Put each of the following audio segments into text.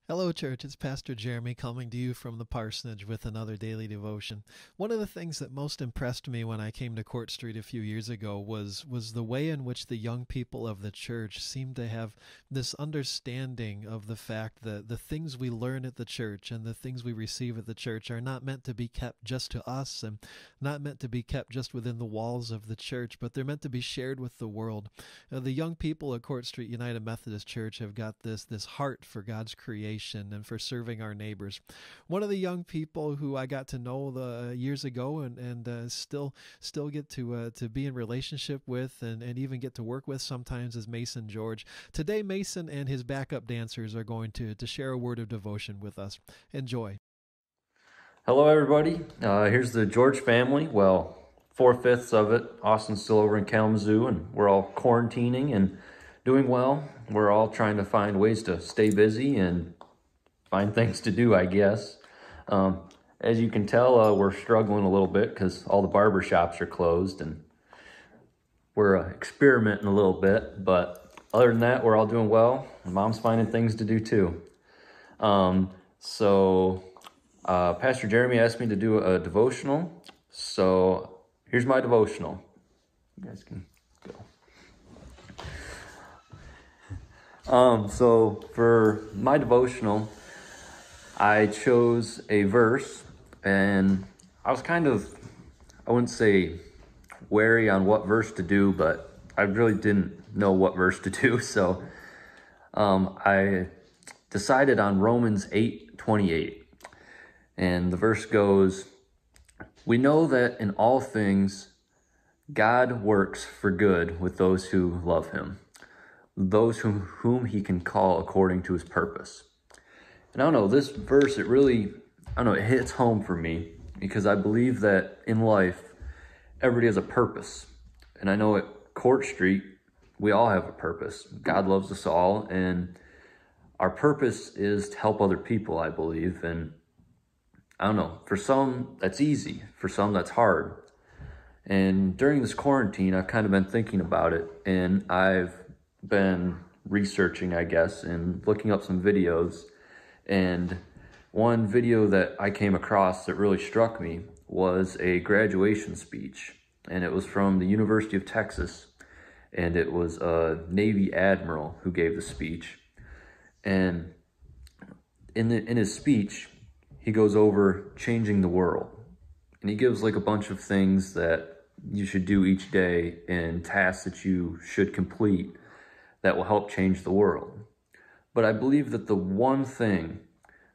Hello, church. It's Pastor Jeremy coming to you from the parsonage with another daily devotion. One of the things that most impressed me when I came to Court Street a few years ago was the way in which the young people of the church seemed to have this understanding of the fact that the things we learn at the church and the things we receive at the church are not meant to be kept just to us and not meant to be kept just within the walls of the church, but they're meant to be shared with the world. The young people at Court Street United Methodist Church have got this heart for God's creation and for serving our neighbors. One of the young people who I got to know years ago and still get to be in relationship with and even get to work with sometimes is Mason George. Today, Mason and his backup dancers are going to share a word of devotion with us. Enjoy. Hello, everybody. Here's the George family. Well, 4/5 of it. Austin's still over in Kalamazoo, and we're all quarantining and doing well. We're all trying to find ways to stay busy and find things to do, I guess. As you can tell, we're struggling a little bit because all the barber shops are closed, and we're experimenting a little bit. But other than that, we're all doing well. Mom's finding things to do too. Pastor Jeremy asked me to do a devotional. So here's my devotional. You guys can go. So for my devotional, I chose a verse, and I was kind of, I wouldn't say wary on what verse to do, but I really didn't know what verse to do. So I decided on Romans 8:28. And the verse goes, "We know that in all things God works for good with those who love him, those whom he can call according to his purpose." And I don't know, this verse, it hits home for me because I believe that in life, everybody has a purpose. And I know at Court Street, we all have a purpose. God loves us all, and our purpose is to help other people, I believe. And I don't know, for some, that's easy. For some, that's hard. And during this quarantine, I've kind of been thinking about it, and I've been researching, I guess, and looking up some videos. And one video that I came across that really struck me was a graduation speech. And it was from the University of Texas. And it was a Navy admiral who gave the speech. And in his speech, he goes over changing the world. And he gives like a bunch of things that you should do each day and tasks that you should complete that will help change the world. But I believe that the one thing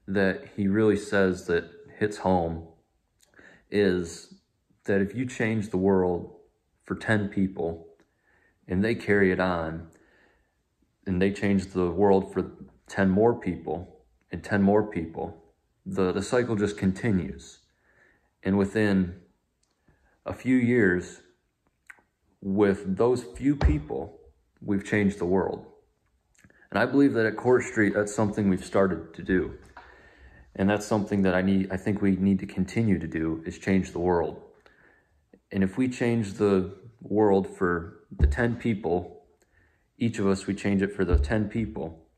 that he really says that hits home is that if you change the world for 10 people and they carry it on and they change the world for 10 more people and 10 more people, the cycle just continues. And within a few years, with those few people, we've changed the world. And I believe that at Court Street, that's something we've started to do. And that's something that I think we need to continue to do, is change the world. And if we change the world for the 10 people, each of us, we change it for the 10 people,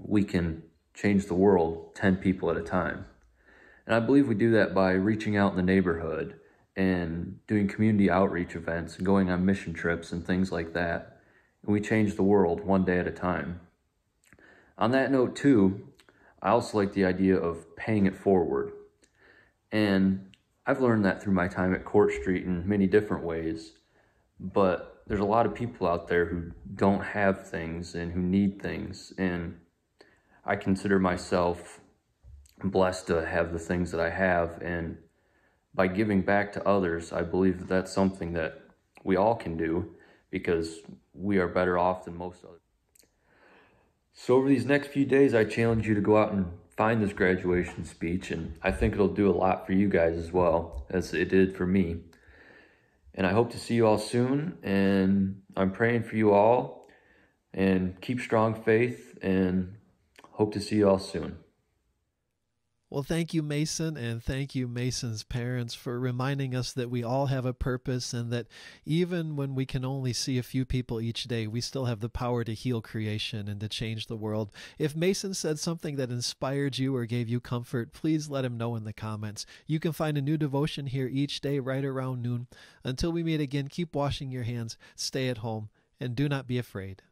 we can change the world 10 people at a time. And I believe we do that by reaching out in the neighborhood and doing community outreach events and going on mission trips and things like that. And we change the world one day at a time. On that note too, I also like the idea of paying it forward. And I've learned that through my time at Court Street in many different ways. But there's a lot of people out there who don't have things and who need things. And I consider myself blessed to have the things that I have. And by giving back to others, I believe that that's something that we all can do because we are better off than most others. So over these next few days, I challenge you to go out and find this graduation speech, and I think it'll do a lot for you guys as well, as it did for me. And I hope to see you all soon, and I'm praying for you all, and keep strong faith, and hope to see you all soon. Well, thank you, Mason, and thank you, Mason's parents, for reminding us that we all have a purpose and that even when we can only see a few people each day, we still have the power to heal creation and to change the world. If Mason said something that inspired you or gave you comfort, please let him know in the comments. You can find a new devotion here each day right around noon. Until we meet again, keep washing your hands, stay at home, and do not be afraid.